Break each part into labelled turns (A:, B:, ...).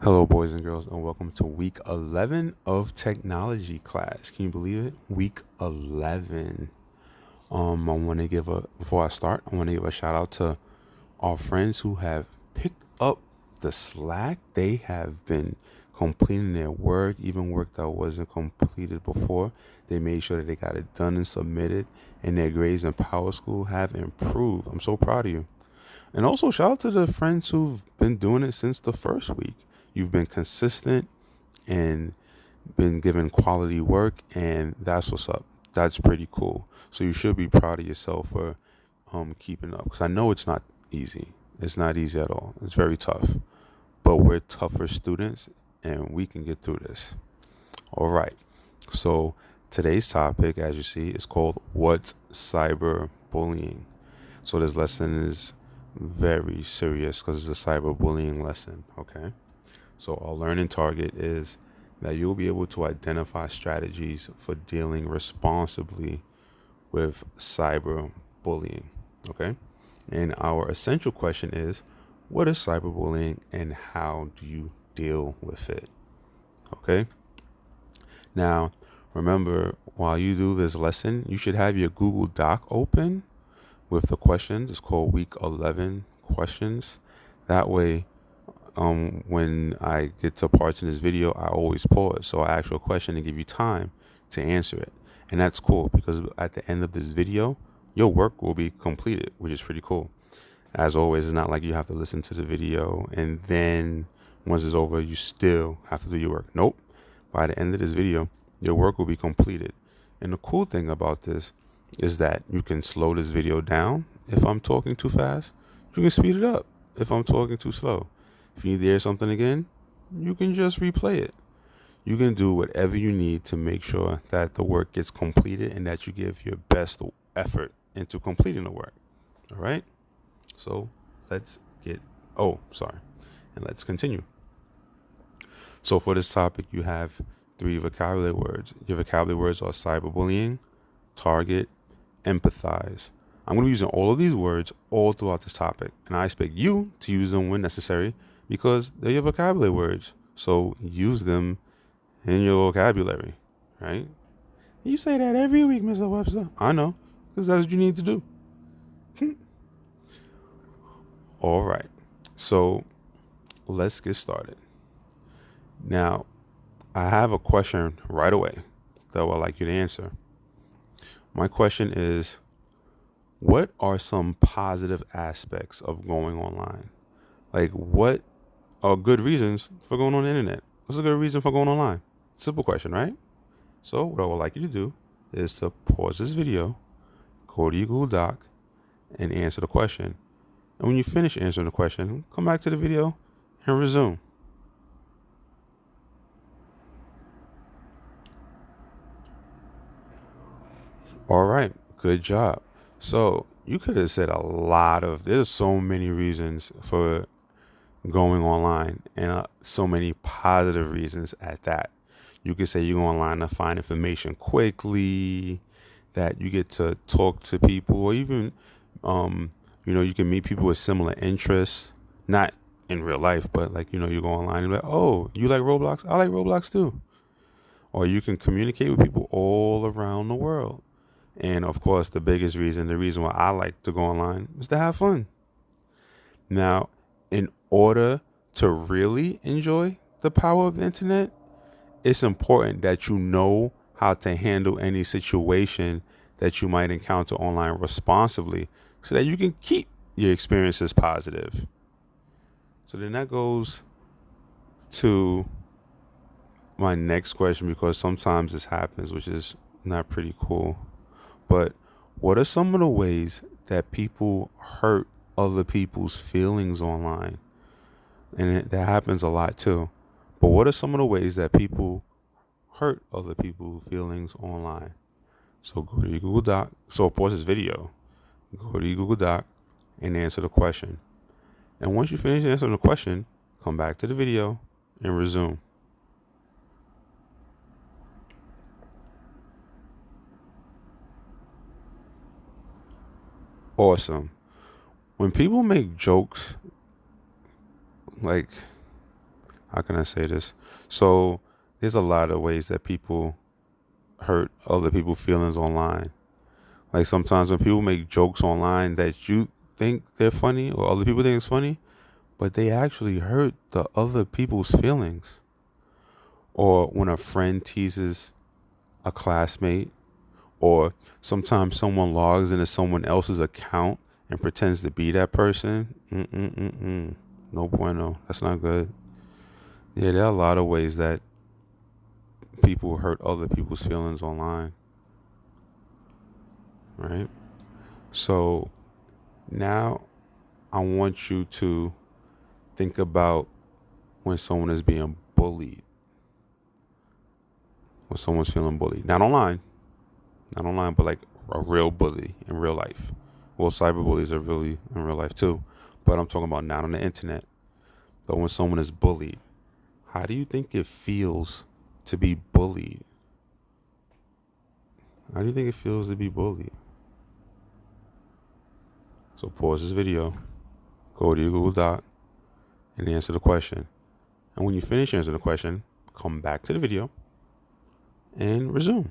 A: Hello, boys and girls, and welcome to week 11 of technology class. Can you believe it? Week 11. I want to before I start, I want to give a shout out to our friends who have picked up the slack. They have been completing their work, even work that wasn't completed before. They made sure that they got it done and submitted, and their grades in Power School have improved. I'm so proud of you. And also, shout out to the friends who've been doing it since the first week. You've been consistent and been given quality work, and that's what's up. That's pretty cool. So you should be proud of yourself for keeping up, because I know it's not easy. It's not easy at all. It's very tough, but we're tougher students, and we can get through this. All right. So today's topic, as you see, is called "What's Cyberbullying?" So this lesson is very serious because it's a cyberbullying lesson. Okay. So our learning target is that you'll be able to identify strategies for dealing responsibly with cyberbullying. Okay. And our essential question is, what is cyberbullying and how do you deal with it? Okay. Now, remember, while you do this lesson, you should have your Google Doc open with the questions. It's called Week 11 questions. That way, when I get to parts in this video, I always pause. So I ask you a question and give you time to answer it. And that's cool because at the end of this video, your work will be completed, which is pretty cool. As always, it's not like you have to listen to the video and then once it's over, you still have to do your work. Nope. By the end of this video, your work will be completed. And the cool thing about this is that you can slow this video down if I'm talking too fast. You can speed it up if I'm talking too slow. If you need to hear something again, you can just replay it. You can do whatever you need to make sure that the work gets completed and that you give your best effort into completing the work. All right? So let's get, and let's continue. So for this topic, you have 3 vocabulary words. Your vocabulary words are cyberbullying, target, empathize. I'm going to be using all of these words all throughout this topic, and I expect you to use them when necessary because they're your vocabulary words. So use them in your vocabulary, right? You say that every week, Mr. Webster. I know, because that's what you need to do. All right. So let's get started. Now, I have a question right away that I would like you to answer. My question is, what are some positive aspects of going online? Like, what are good reasons for going on the internet? What's a good reason for going online? Simple question, right? So what I would like you to do is to pause this video, go to your Google Doc, and answer the question. And when you finish answering the question, come back to the video and resume. All right, good job. So you could have said there's so many reasons for going online and so many positive reasons at that. You could say you go online to find information quickly, that you get to talk to people, or even, you can meet people with similar interests, not in real life, but like, you go online and be like, oh, you like Roblox? I like Roblox too. Or you can communicate with people all around the world. And of course, the reason why I like to go online is to have fun. Now, in order to really enjoy the power of the internet, it's important that you know how to handle any situation that you might encounter online responsibly so that you can keep your experiences positive. So then that goes to my next question, because sometimes this happens, which is not pretty cool. But what are some of the ways that people hurt other people's feelings online? And that happens a lot too. But what are some of the ways that people hurt other people's feelings online? So go to your Google Doc. So pause this video. Go to your Google Doc and answer the question. And once you finish answering the question, come back to the video and resume. Awesome. When people make jokes, like, how can I say this? So there's a lot of ways that people hurt other people's feelings online. Like sometimes when people make jokes online that you think they're funny or other people think it's funny, but they actually hurt the other people's feelings. Or when a friend teases a classmate, or sometimes someone logs into someone else's account and pretends to be that person. No bueno. That's not good. Yeah, there are a lot of ways that people hurt other people's feelings online, right? So now I want you to think about when someone is being bullied, when someone's feeling bullied. Not online, but like a real bully in real life. Well, cyberbullies are really in real life too, but I'm talking about not on the internet. But when someone is bullied, how do you think it feels to be bullied? How do you think it feels to be bullied? So pause this video, go to your Google Doc, and answer the question. And when you finish answering the question, come back to the video and resume.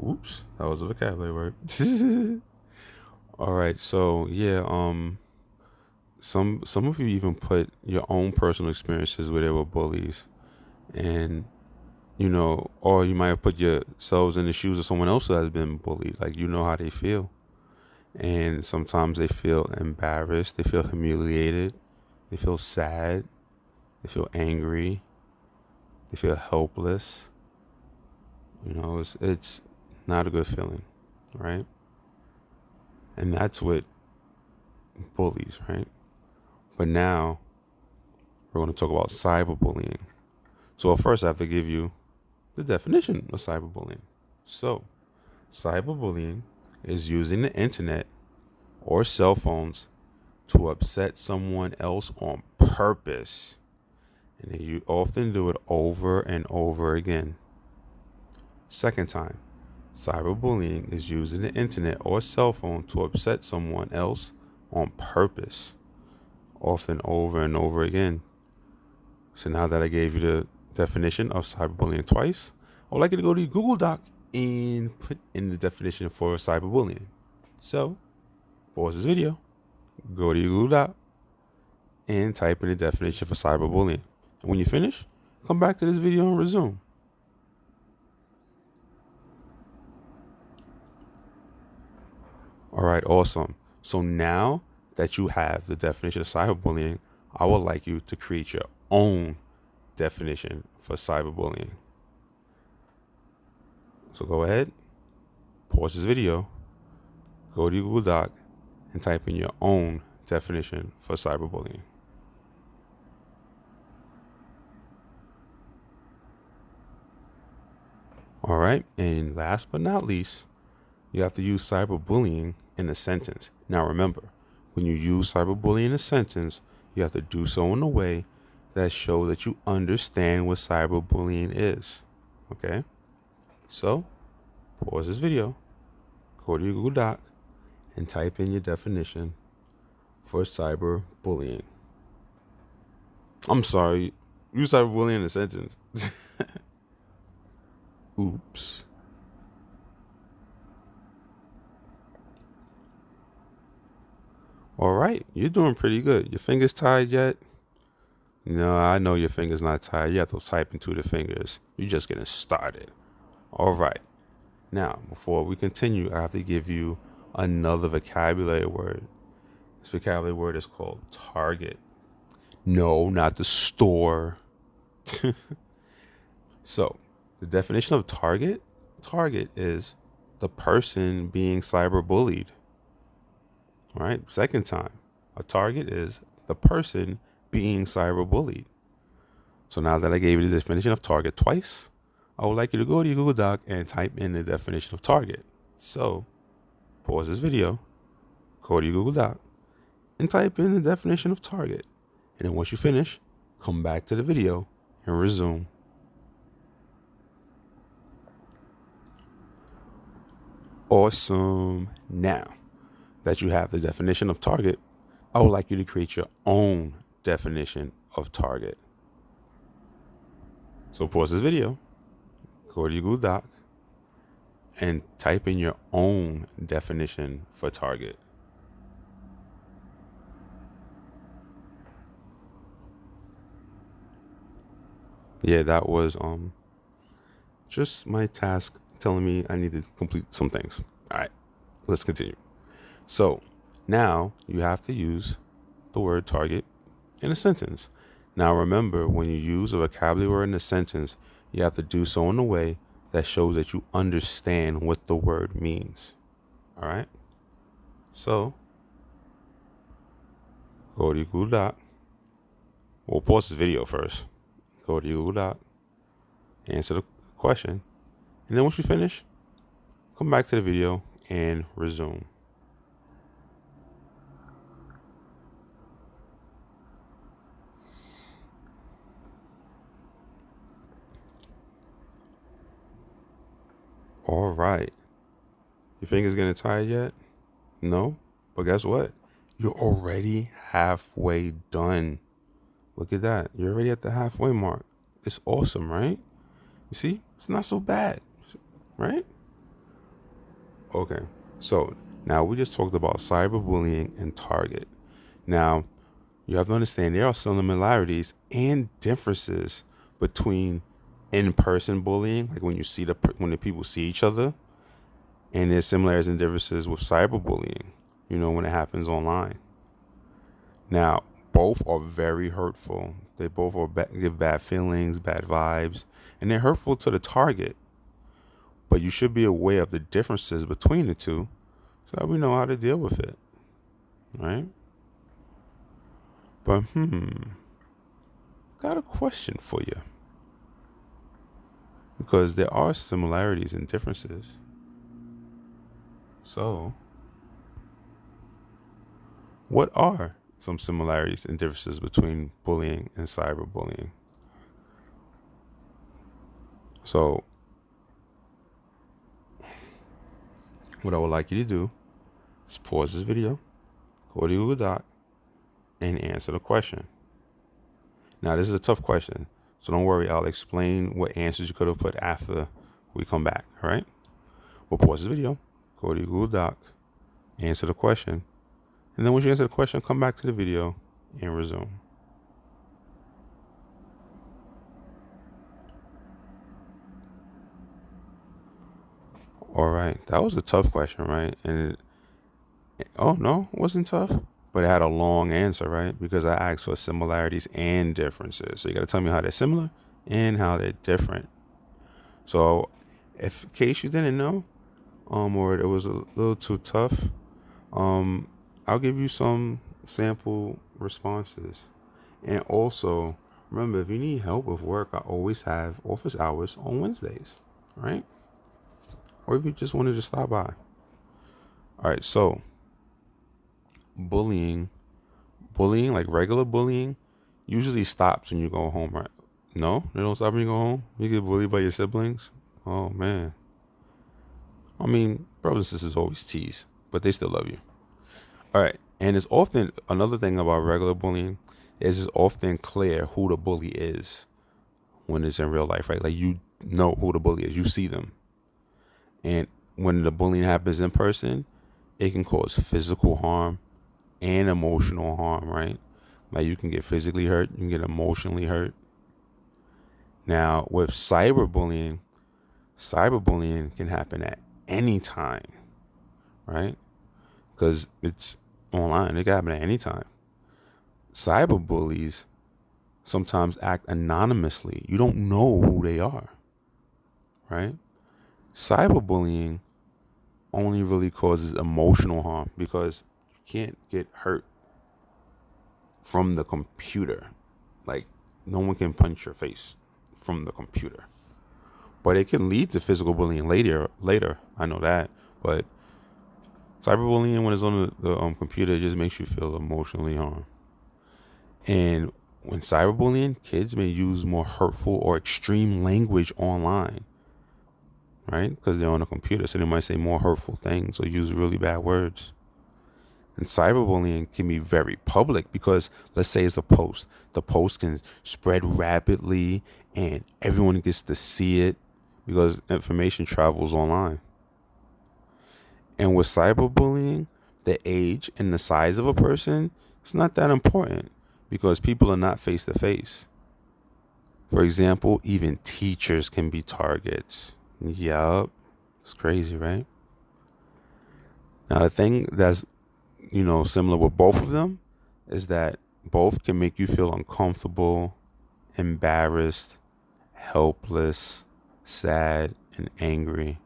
A: Oops, that was a vocabulary word. All right, so yeah, some of you even put your own personal experiences where there were bullies, and or you might have put yourselves in the shoes of someone else who has been bullied. Like how they feel, and sometimes they feel embarrassed, they feel humiliated, they feel sad, they feel angry, they feel helpless. It's not a good feeling, right? And that's what bullies, right? But now we're going to talk about cyberbullying. So first I have to give you the definition of cyberbullying. So cyberbullying is using the internet or cell phones to upset someone else on purpose. And you often do it over and over again. Second time, cyberbullying is using the internet or cell phone to upset someone else on purpose, often over and over again. So now that I gave you the definition of cyberbullying twice, I would like you to go to your Google Doc and put in the definition for cyberbullying. So, pause this video, go to your Google Doc, and type in the definition for cyberbullying. And when you finish, come back to this video and resume. All right, awesome. So now that you have the definition of cyberbullying, I would like you to create your own definition for cyberbullying. So go ahead, pause this video, go to your Google Doc, and type in your own definition for cyberbullying. All right, and last but not least, you have to use cyberbullying in a sentence. Now remember, when you use cyberbullying in a sentence, you have to do so in a way that shows that you understand what cyberbullying is. Okay? So, pause this video, go to your Google Doc, and type in your definition for cyberbullying. I'm sorry, use cyberbullying in a sentence. Oops. All right, you're doing pretty good. Your fingers tied yet? No, I know your fingers not tied. You have to type into the fingers. You're just getting started. All right. Now, before we continue, I have to give you another vocabulary word. This vocabulary word is called target. No, not the store. So, the definition of target is the person being cyberbullied. All right, second time. A target is the person being cyberbullied. So now that I gave you the definition of target twice, I would like you to go to your Google Doc and type in the definition of target. So, pause this video, go to your Google Doc, and type in the definition of target. And then once you finish, come back to the video and resume. Awesome. Now, that you have the definition of target, I would like you to create your own definition of target. So pause this video, go to your Google Doc, and type in your own definition for target. Yeah, that was just my task telling me I need to complete some things. All right, let's continue. So now you have to use the word target in a sentence. Now remember, when you use a vocabulary word in a sentence, you have to do so in a way that shows that you understand what the word means. All right? So go to your Google Doc. We'll pause this video first. Go to your Google Doc, answer the question, and then once you finish, come back to the video and resume. All right. Your fingers getting tired yet? No? But guess what? You're already halfway done. Look at that. You're already at the halfway mark. It's awesome, right? You see? It's not so bad, right? Okay. So now we just talked about cyberbullying and target. Now, you have to understand there are similarities and differences between in-person bullying, like when the people see each other, and there's similarities and differences with cyberbullying, when it happens online. Now, both are very hurtful. They both give bad feelings, bad vibes, and they're hurtful to the target. But you should be aware of the differences between the two so that we know how to deal with it, right? But, got a question for you. Because there are similarities and differences. So, what are some similarities and differences between bullying and cyberbullying? So, what I would like you to do is pause this video, go to Google Doc, and answer the question. Now, this is a tough question, so don't worry. I'll explain what answers you could have put after we come back, all right? We'll pause this video, go to your Google Doc, answer the question, and then once you answer the question, come back to the video and resume. All right, that was a tough question, right? And oh no, it wasn't tough, but it had a long answer, right? Because I asked for similarities and differences. So you got to tell me how they're similar and how they're different. So, in case you didn't know, or it was a little too tough, I'll give you some sample responses. And also, remember, if you need help with work, I always have office hours on Wednesdays, right? Or if you just want to just stop by. All right, so bullying, like regular bullying, usually stops when you go home, right? No, they don't stop when you go home. You get bullied by your siblings. Oh man. I mean, brothers and sisters always tease, but they still love you. All right, and it's often another thing about regular bullying is it's often clear who the bully is when it's in real life, right? Like you know who the bully is, you see them. And when the bullying happens in person, it can cause physical harm and emotional harm, right? Like you can get physically hurt, you can get emotionally hurt. Now, with cyberbullying can happen at any time, right? Because it's online, it can happen at any time. Cyberbullies sometimes act anonymously. You don't know who they are, right? Cyberbullying only really causes emotional harm because you can't get hurt from the computer. Like no one can punch your face from the computer, but it can lead to physical bullying later. I know that, but cyberbullying, when it's on the computer, it just makes you feel emotionally harmed. And when cyberbullying, kids may use more hurtful or extreme language online, right? Because they're on a computer, so they might say more hurtful things or use really bad words. And cyberbullying can be very public because let's say it's a post. The post can spread rapidly and everyone gets to see it because information travels online. And with cyberbullying, the age and the size of a person, it's not that important because people are not face to face. For example, even teachers can be targets. Yup. It's crazy, right? Now, the thing that's, similar with both of them is that both can make you feel uncomfortable, embarrassed, helpless, sad, and angry.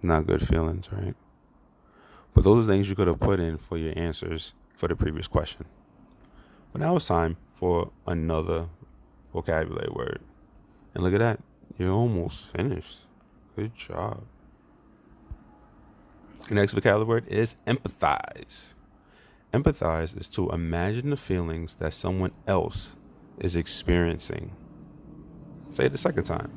A: Not good feelings, right? But those are things you could have put in for your answers for the previous question. But now it's time for another vocabulary word. And look at that. You're almost finished. Good job. The next vocabulary word is empathize. Empathize is to imagine the feelings that someone else is experiencing. Say it the second time.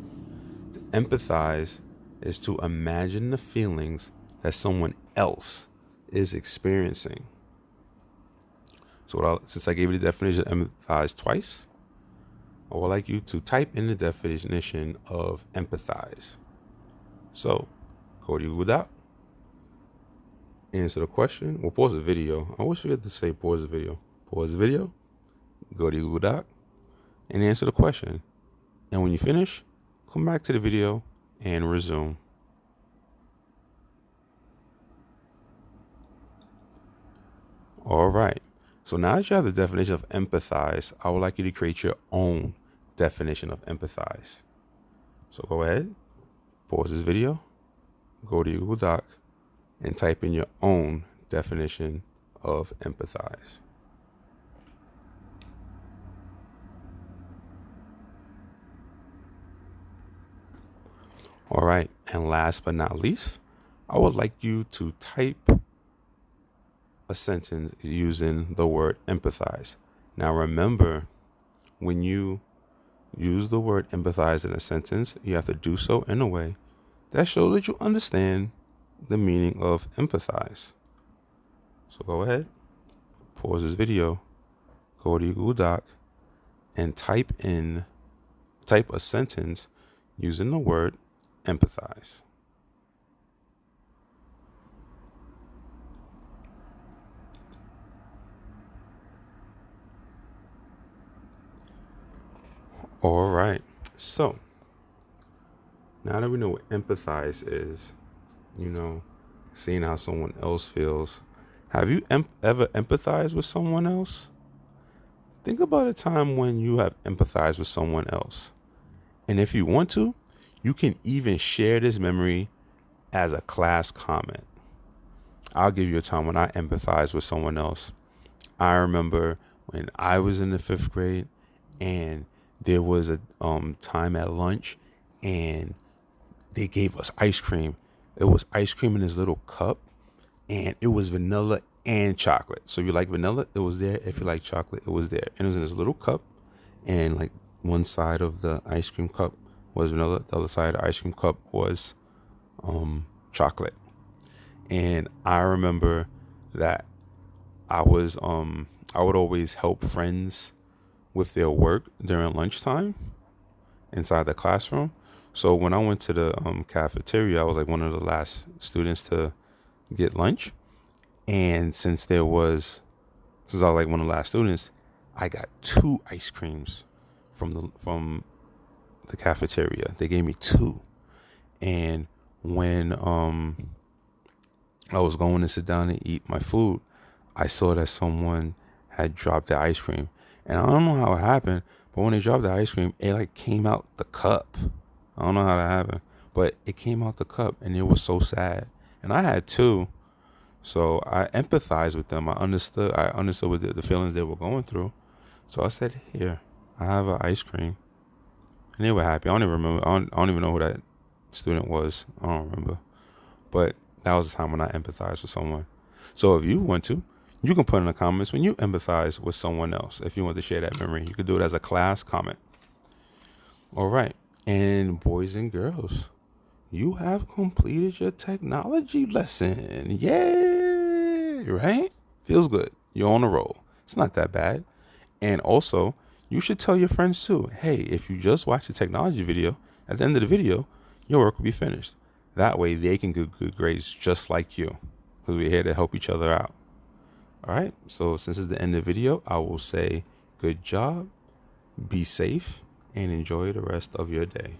A: To empathize is to imagine the feelings that someone else is experiencing. So since I gave you the definition of empathize twice, I would like you to type in the definition of empathize. So go to Google Doc, answer the question. We'll pause the video. I always forget to say pause the video. Pause the video, go to Google Doc, and answer the question. And when you finish, come back to the video and resume. All right. So now that you have the definition of empathize, I would like you to create your own definition of empathize. So go ahead, pause this video, go to Google Doc, and type in your own definition of empathize. All right. And last but not least, I would like you to type a sentence using the word empathize. Now remember, when you use the word empathize in a sentence, you have to do so in a way that shows that you understand the meaning of empathize. So go ahead, pause this video, go to your Google Doc, and type a sentence using the word empathize. All right. So now that we know what empathize is, seeing how someone else feels, have you ever empathized with someone else? Think about a time when you have empathized with someone else. And if you want to, you can even share this memory as a class comment. I'll give you a time when I empathized with someone else. I remember when I was in the 5th grade and there was a time at lunch and they gave us ice cream. It was ice cream in this little cup and it was vanilla and chocolate. So if you like vanilla, it was there. If you like chocolate, it was there. And it was in this little cup and like one side of the ice cream cup was vanilla. The other side of the ice cream cup was chocolate. And I remember that I would always help friends with their work during lunchtime inside the classroom. So when I went to the cafeteria, I was like one of the last students to get lunch. And since I was like one of the last students, I got 2 ice creams from the cafeteria. They gave me 2. And when I was going to sit down and eat my food, I saw that someone had dropped their ice cream. And I don't know how it happened, but when they dropped the ice cream, it like came out the cup. I don't know how that happened, but it came out the cup and it was so sad. And I had 2. So I empathized with them. I understood what the feelings they were going through. So I said, here, I have an ice cream. And they were happy. I don't even remember. I don't even know who that student was. I don't remember. But that was the time when I empathized with someone. So if you want to, you can put in the comments when you empathize with someone else. If you want to share that memory, you could do it as a class comment. All right. And boys and girls, you have completed your technology lesson. Yay! Right? Feels good. You're on a roll. It's not that bad. And also, you should tell your friends too, hey, if you just watch the technology video, at the end of the video, your work will be finished. That way they can get good grades just like you, because we're here to help each other out. All right. So since it's the end of the video, I will say good job, be safe, and enjoy the rest of your day.